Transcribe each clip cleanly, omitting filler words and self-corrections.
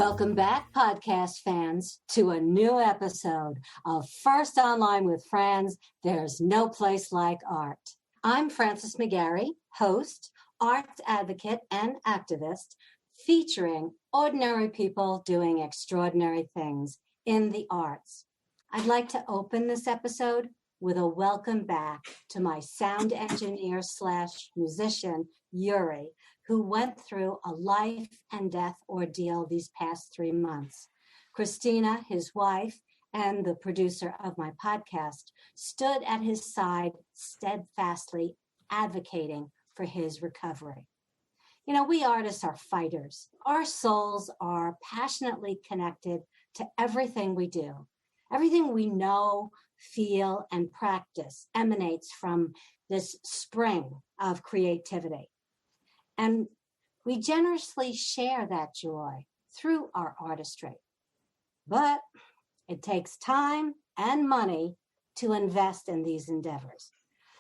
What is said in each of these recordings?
Welcome back, podcast fans, to a new episode of First Online with Friends. There's no place like art. I'm Frances McGarry, host, arts advocate, and activist, featuring ordinary people doing extraordinary things in the arts. I'd like to open this episode with a welcome back to my sound engineer / musician, Yuri, who went through a life and death ordeal these past 3 months. Christina, his wife, and the producer of my podcast stood at his side steadfastly advocating for his recovery. You know, we artists are fighters. Our souls are passionately connected to everything we do. Everything we know, feel, and practice emanates from this spring of creativity. And we generously share that joy through our artistry. But it takes time and money to invest in these endeavors.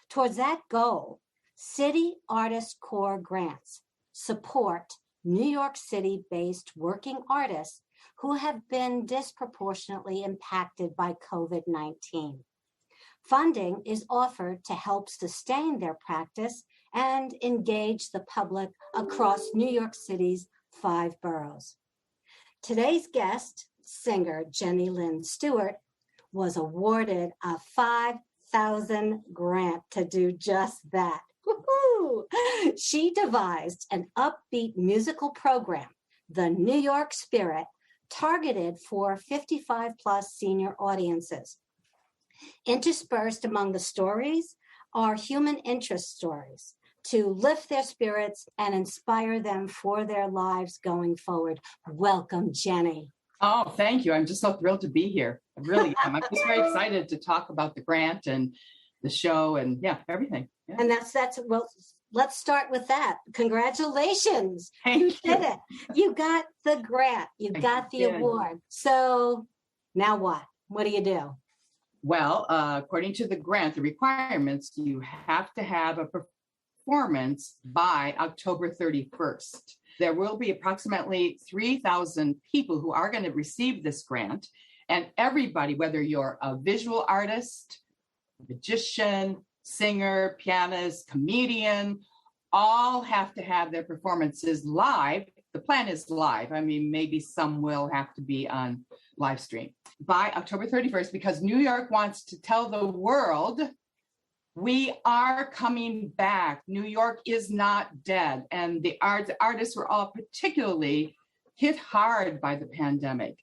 Towards that goal, City Artist Corps grants support New York City-based working artists who have been disproportionately impacted by COVID-19. Funding is offered to help sustain their practice and engage the public across New York City's 5 boroughs. Today's guest, singer Jenny Lynn Stewart, was awarded a $5,000 grant to do just that. Woo-hoo! She devised an upbeat musical program, The New York Spirit, targeted for 55-plus senior audiences. Interspersed among the stories are human interest stories to lift their spirits and inspire them for their lives going forward. Welcome, Jenny. Oh, thank you. I'm just so thrilled to be here. I really am. I'm just very excited to talk about the grant and the show and everything. Yeah. And well, let's start with that. Congratulations. You did it. You got the grant. You got the award. So now what? What do you do? Well, according to the grant, the requirements, you have to have a performance by October 31st. There will be approximately 3,000 people who are going to receive this grant. And everybody, whether you're a visual artist, magician, singer, pianist, comedian, all have to have their performances live. The plan is live. I mean, maybe some will have to be on live stream by October 31st, because New York wants to tell the world we are coming back. New York is not dead. And the artists were all particularly hit hard by the pandemic.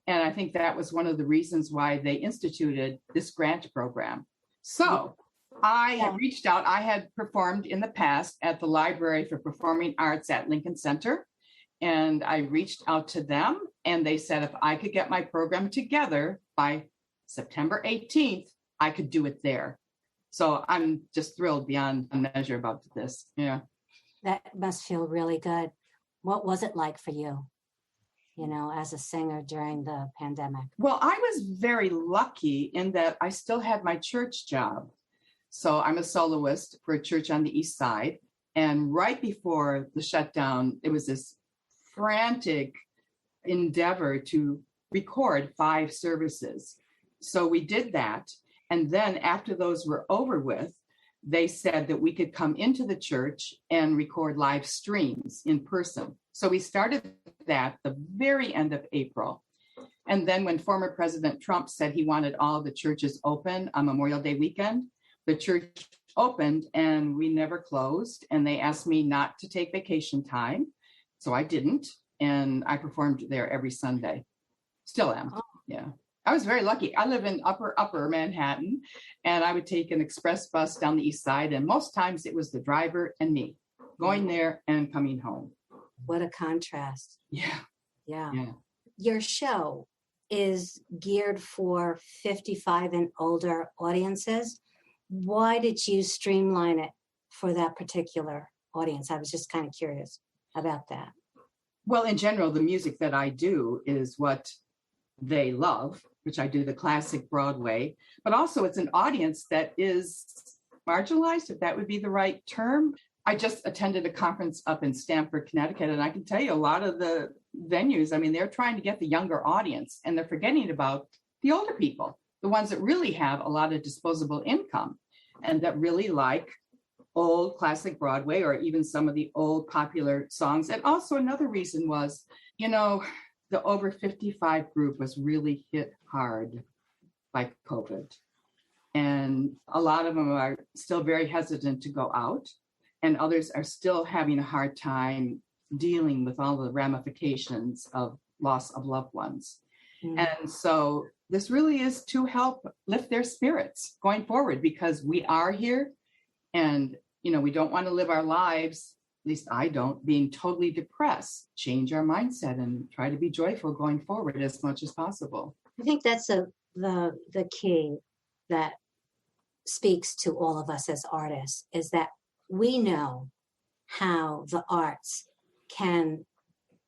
And I think that was one of the reasons why they instituted this grant program. So I had reached out. I had performed in the past at the Library for Performing Arts at Lincoln Center. And I reached out to them, and they said if I could get my program together by September 18th, I could do it there. So I'm just thrilled beyond measure about this. Yeah. That must feel really good. What was it like for you, as a singer during the pandemic? Well, I was very lucky in that I still had my church job. So I'm a soloist for a church on the East Side. And right before the shutdown, it was this frantic endeavor to record 5 services. So we did that. And then after those were over with, they said that we could come into the church and record live streams in person. So we started that the very end of April. And then when former President Trump said he wanted all the churches open on Memorial Day weekend, the church opened and we never closed. And they asked me not to take vacation time. So I didn't. And I performed there every Sunday. Still am. Oh. Yeah. I was very lucky. I live in upper Manhattan, and I would take an express bus down the East Side. And most times it was the driver and me going there and coming home. What a contrast. Yeah. Your show is geared for 55 and older audiences. Why did you streamline it for that particular audience? I was just kind of curious about that. Well, in general, the music that I do is what they love, which I do the classic Broadway, but also it's an audience that is marginalized, if that would be the right term. I just attended a conference up in Stamford, Connecticut, and I can tell you a lot of the venues, I mean, they're trying to get the younger audience and they're forgetting about the older people, the ones that really have a lot of disposable income and that really like old classic Broadway or even some of the old popular songs. And also another reason was, the over 55 group was really hit hard by COVID. And a lot of them are still very hesitant to go out, and others are still having a hard time dealing with all the ramifications of loss of loved ones. And so this really is to help lift their spirits going forward, because we are here and, we don't want to live our lives, at least I don't, being totally depressed. Change our mindset and try to be joyful going forward as much as possible. I think that's the key that speaks to all of us as artists, is that we know how the arts can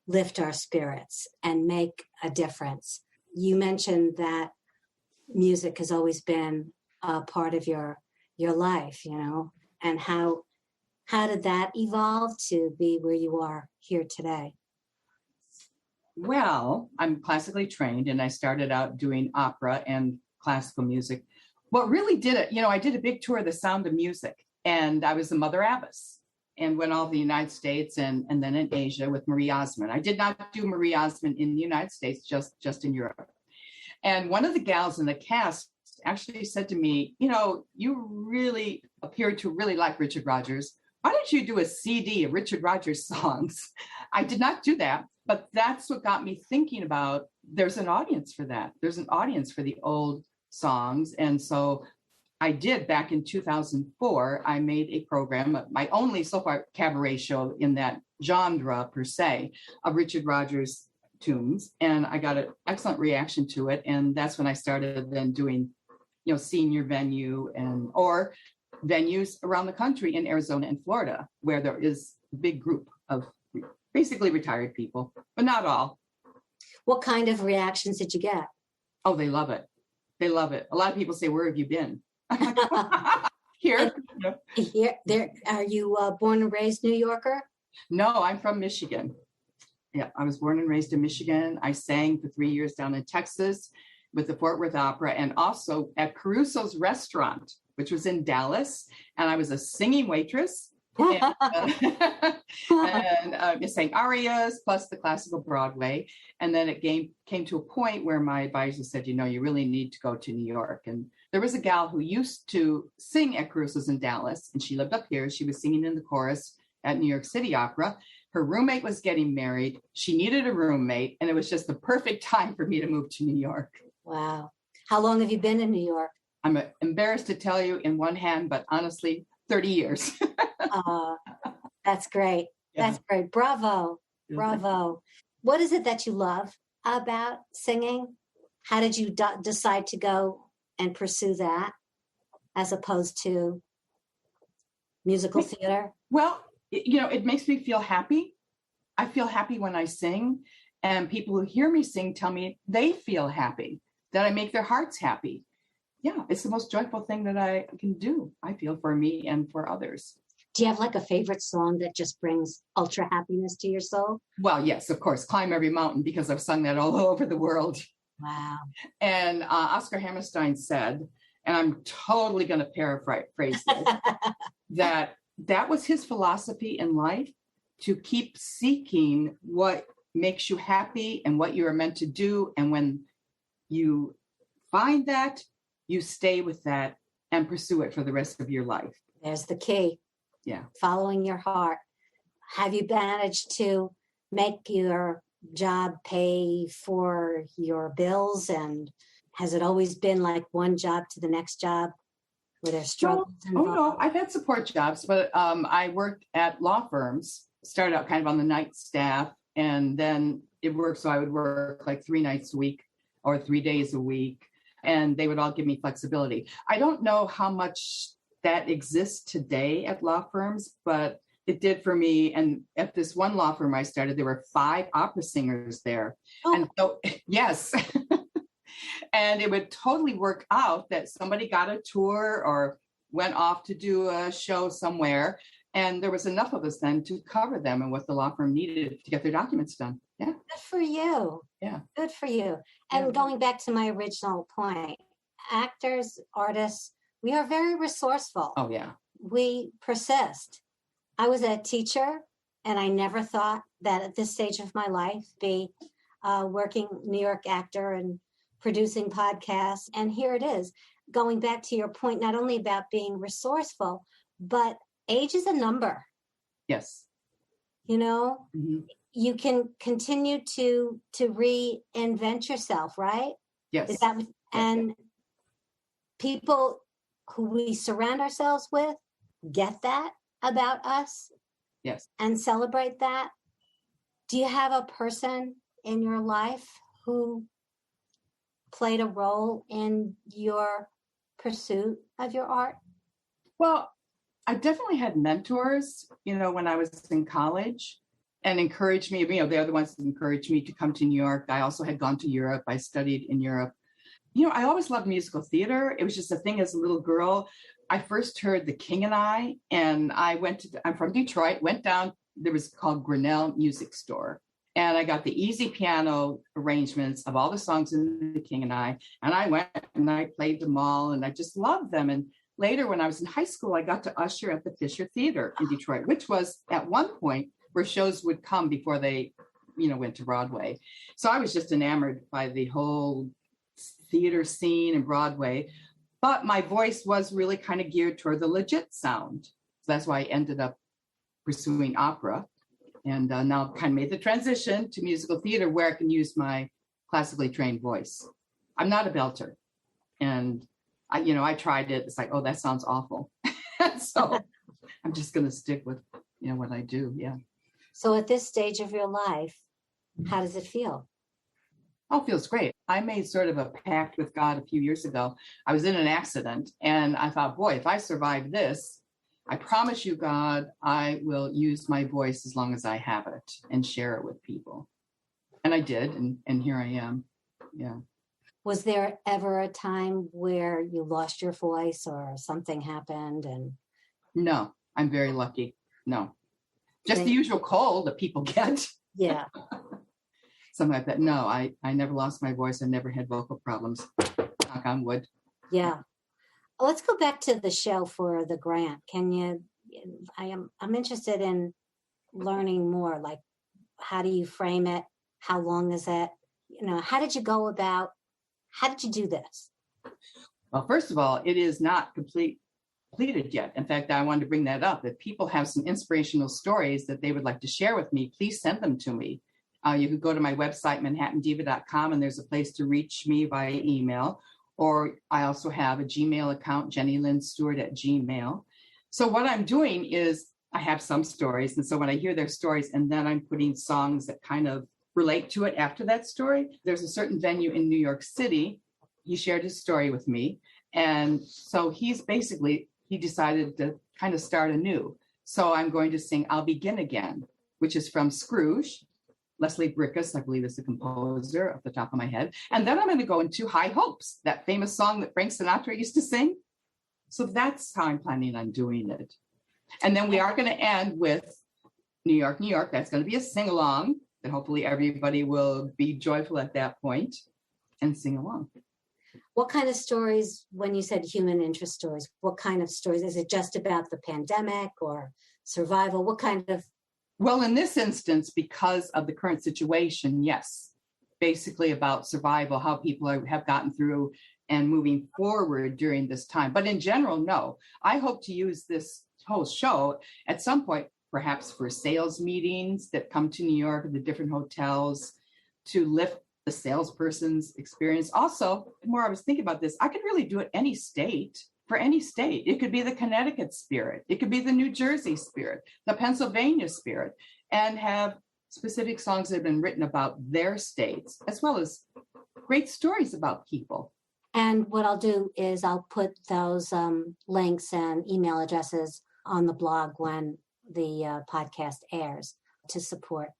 lift our spirits and make a difference. You mentioned that music has always been a part of your life, and how did that evolve to be where you are here today? Well, I'm classically trained and I started out doing opera and classical music. What really did it, I did a big tour of the Sound of Music, and I was the Mother Abbess and went all over the United States and then in Asia with Marie Osmond. I did not do Marie Osmond in the United States, just in Europe. And one of the gals in the cast actually said to me, you really appear to really like Richard Rodgers. Why don't you do a CD of Richard Rodgers songs? I did not do that, but that's what got me thinking about there's an audience for that. There's an audience for the old songs. And so I did back in 2004, I made a program, my only so far cabaret show in that genre per se of Richard Rodgers tunes. And I got an excellent reaction to it. And that's when I started then doing, senior venue or venues around the country in Arizona and Florida, where there is a big group of basically retired people, but not all. What kind of reactions did you get? Oh, they love it. They love it. A lot of people say, where have you been? Here. There. Are you born and raised New Yorker? No, I'm from Michigan. Yeah, I was born and raised in Michigan. I sang for 3 years down in Texas with the Fort Worth Opera and also at Caruso's Restaurant, which was in Dallas. And I was a singing waitress. And sang arias plus the classical Broadway. And then it came to a point where my advisor said, you really need to go to New York. And there was a gal who used to sing at Caruso's in Dallas, and she lived up here. She was singing in the chorus at New York City Opera. Her roommate was getting married. She needed a roommate, and it was just the perfect time for me to move to New York. Wow. How long have you been in New York? I'm embarrassed to tell you in one hand, but honestly, 30 years. That's great. Yeah. That's great. Bravo. Bravo. What is it that you love about singing? How did you decide to go and pursue that as opposed to musical theater? Well, it makes me feel happy. I feel happy when I sing, and people who hear me sing tell me they feel happy, that I make their hearts happy. Yeah, it's the most joyful thing that I can do, I feel, for me and for others. Do you have like a favorite song that just brings ultra happiness to your soul? Well, yes, of course. Climb Every Mountain, because I've sung that all over the world. Wow. And Oscar Hammerstein said, and I'm totally going to paraphrase this, that was his philosophy in life, to keep seeking what makes you happy and what you are meant to do. And when you find that, you stay with that and pursue it for the rest of your life. There's the key. Yeah. Following your heart. Have you managed to make your job pay for your bills? And has it always been like one job to the next job? Were there struggles involved? Oh, no. I've had support jobs, but I worked at law firms, started out kind of on the night staff, and then it worked. So I would work like 3 nights a week or 3 days a week, and they would all give me flexibility. I don't know how much that exists today at law firms, but it did for me. And at this one law firm I started, there were 5 opera singers there. Oh. And so, yes. And it would totally work out that somebody got a tour or went off to do a show somewhere. And there was enough of us then to cover them and what the law firm needed to get their documents done. Yeah. Good for you. Yeah. Good for you. And Yeah. going back to my original point, actors, artists, we are very resourceful. Oh, yeah. We persist. I was a teacher, and I never thought that at this stage of my life, be working New York actor and producing podcasts. And here it is, going back to your point, not only about being resourceful, but age is a number. Yes. You know, you can continue to reinvent yourself, right? Yes. Is that, and people who we surround ourselves with get that about us. Yes. And celebrate that. Do you have a person in your life who played a role in your pursuit of your art? Well, I definitely had mentors, when I was in college, and encouraged me. They're the ones that encouraged me to come to New York. I also had gone to Europe. I studied in Europe. I always loved musical theater. It was just a thing as a little girl. I first heard The King and I, and I'm from Detroit, went down, there was called Grinnell Music Store. And I got the easy piano arrangements of all the songs in The King and I went and I played them all, and I just loved them. And later, when I was in high school, I got to usher at the Fisher Theater in Detroit, which was at one point where shows would come before they, went to Broadway. So I was just enamored by the whole theater scene and Broadway. But my voice was really kind of geared toward the legit sound. So that's why I ended up pursuing opera, and now kind of made the transition to musical theater where I can use my classically trained voice. I'm not a belter. And I tried it. It's like, oh, that sounds awful. So I'm just going to stick with, what I do. Yeah. So at this stage of your life, how does it feel? Oh, it feels great. I made sort of a pact with God a few years ago. I was in an accident and I thought, boy, if I survive this, I promise you, God, I will use my voice as long as I have it and share it with people. And I did. And here I am. Yeah. Was there ever a time where you lost your voice or something happened? And no, I'm very lucky. No, just the usual cold that people get. Yeah. Something like that. No, I never lost my voice. I never had vocal problems. Knock on wood. Yeah. Let's go back to the show for the grant. Can you, I'm interested in learning more, like how do you frame it? How long is it? How did you do this? Well, first of all, it is not completed yet. In fact, I wanted to bring that up. If people have some inspirational stories that they would like to share with me, please send them to me. You can go to my website, manhattandiva.com, and there's a place to reach me via email. Or I also have a Gmail account, JennyLynnStewart@Gmail. So what I'm doing is I have some stories. And so when I hear their stories, and then I'm putting songs that kind of relate to it after that story. There's a certain venue in New York City. He shared his story with me. And so he decided to kind of start anew. So I'm going to sing I'll Begin Again, which is from Scrooge. Leslie Bricusse, I believe, is the composer off the top of my head. And then I'm going to go into High Hopes, that famous song that Frank Sinatra used to sing. So that's how I'm planning on doing it. And then we are going to end with New York, New York. That's going to be a sing-along that hopefully everybody will be joyful at that point and sing along. What kind of stories, when you said human interest stories, what kind of stories? Is it just about the pandemic or survival? What kind of? Well, in this instance, because of the current situation, yes, basically about survival, how people have gotten through and moving forward during this time. But in general, no. I hope to use this whole show at some point, perhaps for sales meetings that come to New York at the different hotels to lift the salesperson's experience. Also, the more I was thinking about this, I could really do it any state. For any state. It could be the Connecticut spirit. It could be the New Jersey spirit, the Pennsylvania spirit, and have specific songs that have been written about their states, as well as great stories about people. And what I'll do is I'll put those links and email addresses on the blog when the podcast airs to support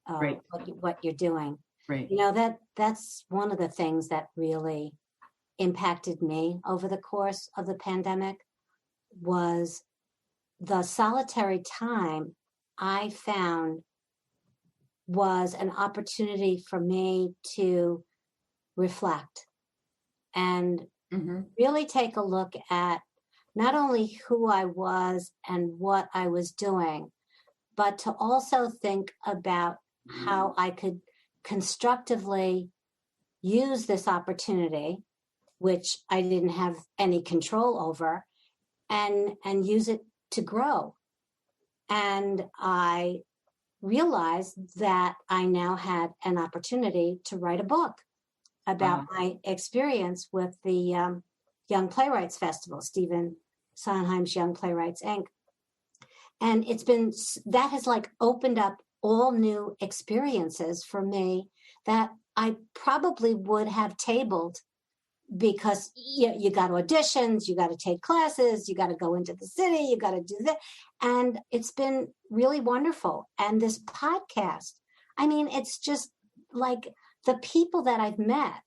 what you're doing. Great. That's one of the things that really impacted me over the course of the pandemic was the solitary time I found was an opportunity for me to reflect and really take a look at not only who I was and what I was doing, but to also think about how I could constructively use this opportunity, which I didn't have any control over, and use it to grow. And I realized that I now had an opportunity to write a book about my experience with the Young Playwrights Festival, Stephen Sondheim's Young Playwrights Inc. And that has like opened up all new experiences for me that I probably would have tabled, because you got auditions, you got to take classes, you got to go into the city, you got to do that. And it's been really wonderful. And this podcast, I mean, it's just like the people that I've met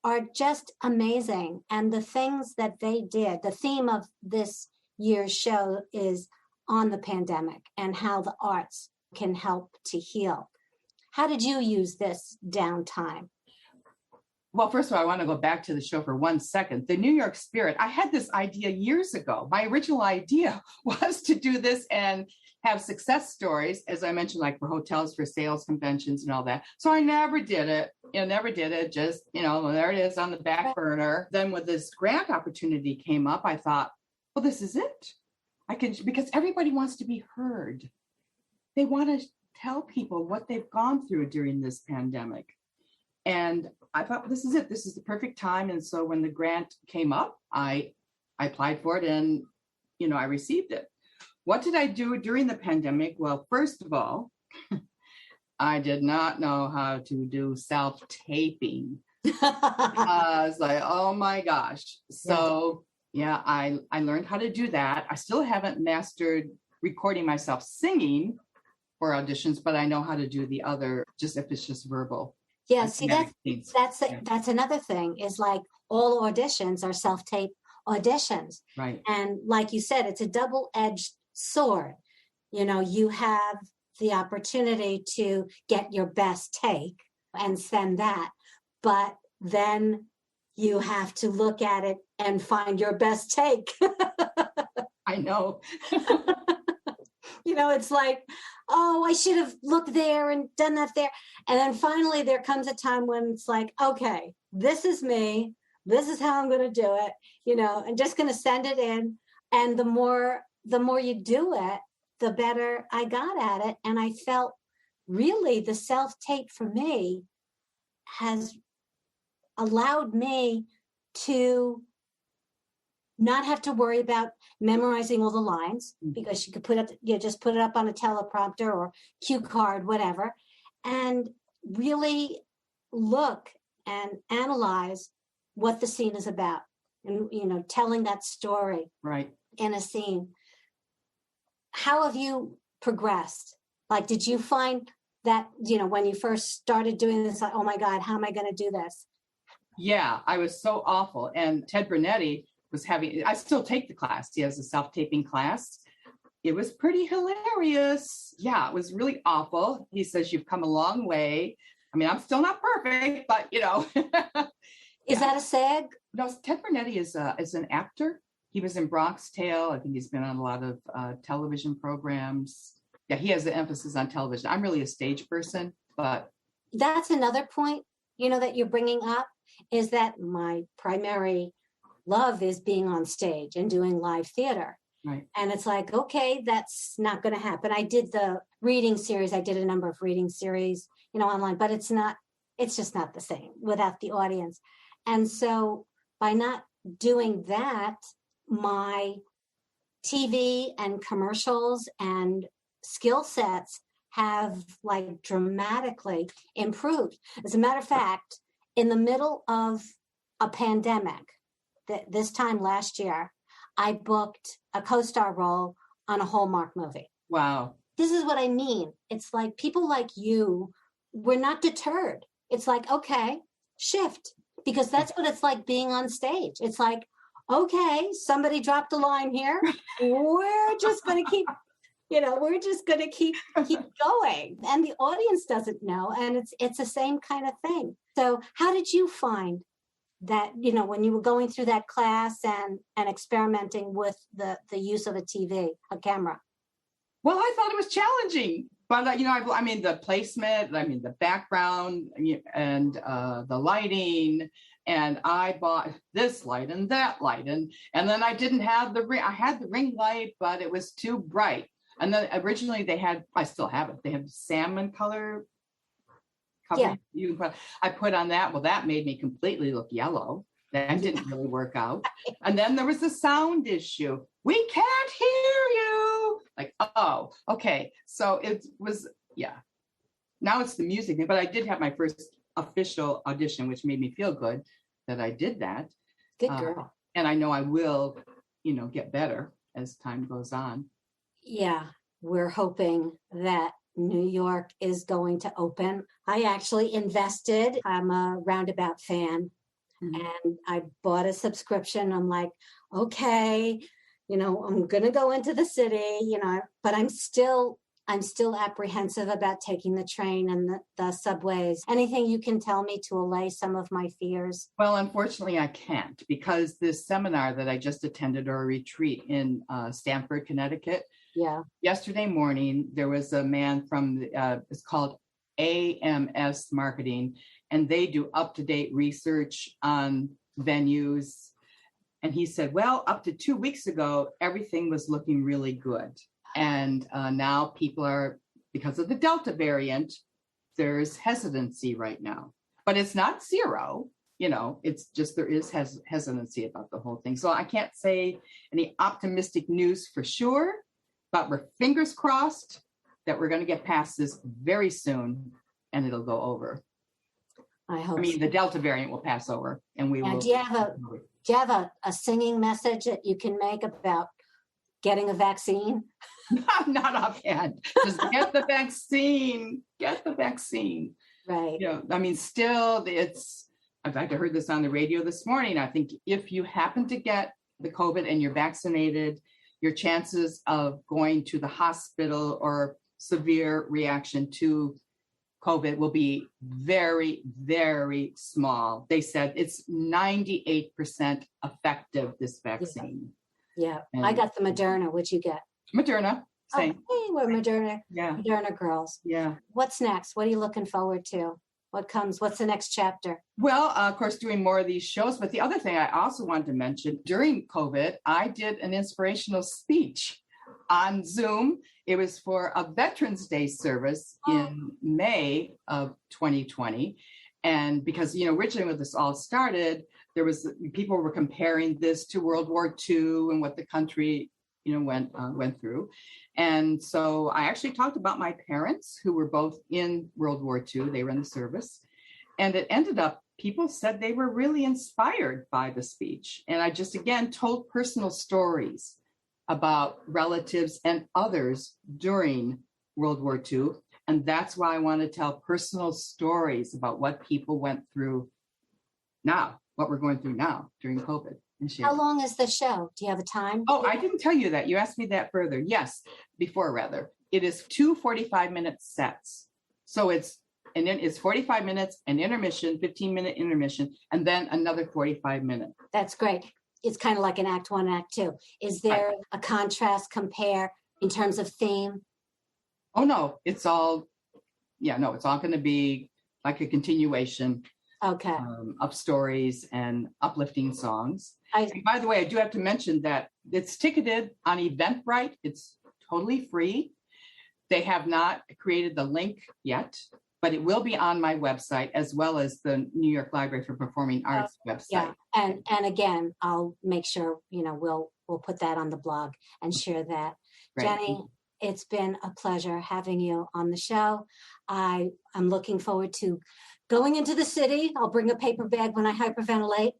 are just amazing. And the things that they did, the theme of this year's show is on the pandemic and how the arts can help to heal. How did you use this downtime? Well, first of all, I want to go back to the show for 1 second. The New York Spirit, I had this idea years ago. My original idea was to do this and have success stories, as I mentioned, like for hotels, for sales, conventions, and all that. So I never did it. Just, there it is on the back burner. Then when this grant opportunity came up, I thought, well, this is it. Because everybody wants to be heard. They want to tell people what they've gone through during this pandemic. And I thought, this is it. This is the perfect time. And so when the grant came up, I applied for it and, I received it. What did I do during the pandemic? Well, first of all, I did not know how to do self-taping. I was like, oh my gosh. So yeah, I learned how to do that. I still haven't mastered recording myself singing for auditions, but I know how to do the other, just if it's just verbal. Yeah, see, that's another thing, is like all auditions are self-tape auditions. Right. And like you said, it's a double-edged sword. You have the opportunity to get your best take and send that, but then you have to look at it and find your best take. I know. It's like, oh, I should have looked there and done that there. And then finally there comes a time when it's like, okay, this is me. This is how I'm going to do it. I'm just going to send it in. And the more you do it, the better I got at it. And I felt really the self-tape for me has allowed me to not have to worry about memorizing all the lines, because you could just put it up on a teleprompter or cue card, whatever, and really look and analyze what the scene is about, and telling that story right in a scene. How have you progressed? Like, did you find that when you first started doing this, like, oh my God, how am I going to do this? Yeah, I was so awful. And Ted Brunetti I still take the class. He has a self-taping class. It was pretty hilarious. Yeah, it was really awful. He says, you've come a long way. I mean, I'm still not perfect, but Is that a SAG? No, Ted Brunetti is an actor. He was in Bronx Tale. I think he's been on a lot of television programs. Yeah, he has the emphasis on television. I'm really a stage person, but. That's another point, that you're bringing up, is that my primary love is being on stage and doing live theater. Right. And it's like, okay, that's not going to happen. I did the reading series. I did a number of reading series, online, but it's just not the same without the audience. And so by not doing that, my TV and commercials and skill sets have like dramatically improved. As a matter of fact, in the middle of a pandemic, this time last year, I booked a co-star role on a Hallmark movie. Wow. This is what I mean. It's like people like you, we're not deterred. It's like, okay, shift, because that's what it's like being on stage. It's like, okay, somebody dropped a line here. We're just going to keep, we're just going to keep going. And the audience doesn't know. And it's the same kind of thing. So how did you find that, when you were going through that class and experimenting with the use of a camera? Well, I thought it was challenging, but I mean, the placement, the background, and the lighting, and I bought this light and that light, and then I didn't have the ring. I had the ring light, but it was too bright. And then originally I still have it. They have salmon color cover. Yeah. I put on that. Well, that made me completely look yellow. That didn't really work out. And then there was the sound issue. We can't hear you. Like, oh, okay. So it was, now it's the music. But I did have my first official audition, which made me feel good that I did that. Good girl. And I know I will, get better as time goes on. Yeah, we're hoping that New York is going to open. I actually invested. I'm a Roundabout fan. Mm-hmm. And I bought a subscription. I'm like, okay, I'm going to go into the city, but I'm still apprehensive about taking the train and the subways. Anything you can tell me to allay some of my fears? Well, unfortunately, I can't, because this seminar that I just attended, or a retreat in Stamford, Connecticut. Yeah. Yesterday morning, there was a man from, it's called AMS Marketing, and they do up-to-date research on venues. And he said, well, up to 2 weeks ago, everything was looking really good. And now people are, because of the Delta variant, there's hesitancy right now. But it's not zero, it's just there is hesitancy about the whole thing. So I can't say any optimistic news for sure, but we're fingers crossed that we're going to get past this very soon and it'll go over. I hope. The Delta variant will pass over, and we will. Do you have a singing message that you can make about getting a vaccine? Not offhand. Just get the vaccine. Get the vaccine. Right. Still, it's. In fact, I heard this on the radio this morning. I think if you happen to get the COVID and you're vaccinated, your chances of going to the hospital or severe reaction to COVID will be very, very small. They said it's 98% effective, this vaccine. Yeah. I got the Moderna. What'd you get? Moderna. Same. Oh, hey, we're Moderna. Yeah. Moderna girls. Yeah. What's next? What are you looking forward to? What comes? What's the next chapter? Well, of course, doing more of these shows. But the other thing I also wanted to mention, during COVID, I did an inspirational speech on Zoom. It was for a Veterans Day service in May of 2020. And because, originally when this all started, people were comparing this to World War II and what the country, went through. And so I actually talked about my parents, who were both in World War II. They were in the service. And it ended up, people said they were really inspired by the speech. And I just, again, told personal stories about relatives and others during World War II. And that's why I want to tell personal stories about what people went through now, what we're going through now during COVID. How long is the show? Do you have a time? Oh, I didn't tell you that. You asked me that further. Yes, before rather. It is 2 45-minute sets. So it's 45 minutes, an intermission, 15-minute intermission, and then another 45 minutes. That's great. It's kind of like an act 1, act 2. Is there a contrast, compare in terms of theme? Oh, no, it's all going to be like a continuation. Okay. Of stories and uplifting songs. And by the way, I do have to mention that it's ticketed on Eventbrite. It's totally free. They have not created the link yet, but it will be on my website as well as the New York Library for Performing Arts website. Yeah, and again, I'll make sure we'll put that on the blog and share that. Right. Jenny, it's been a pleasure having you on the show. I'm looking forward to going into the city. I'll bring a paper bag when I hyperventilate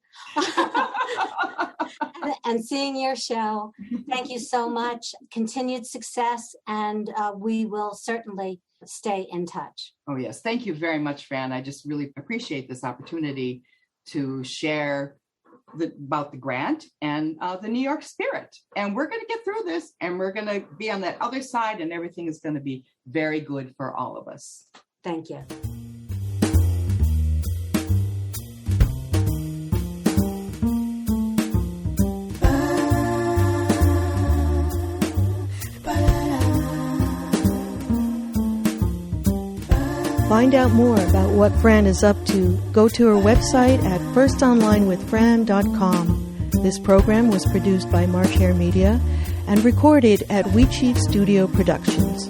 and seeing your show. Thank you so much. Continued success, and we will certainly stay in touch. Oh, yes. Thank you very much, Fran. I just really appreciate this opportunity to share about the grant and the New York spirit. And we're going to get through this, and we're going to be on that other side, and everything is going to be very good for all of us. Thank you. Find out more about what Fran is up to. Go to her website at firstonlinewithfran.com. This program was produced by March Hare Media and recorded at Wheatsheaf Studio Productions.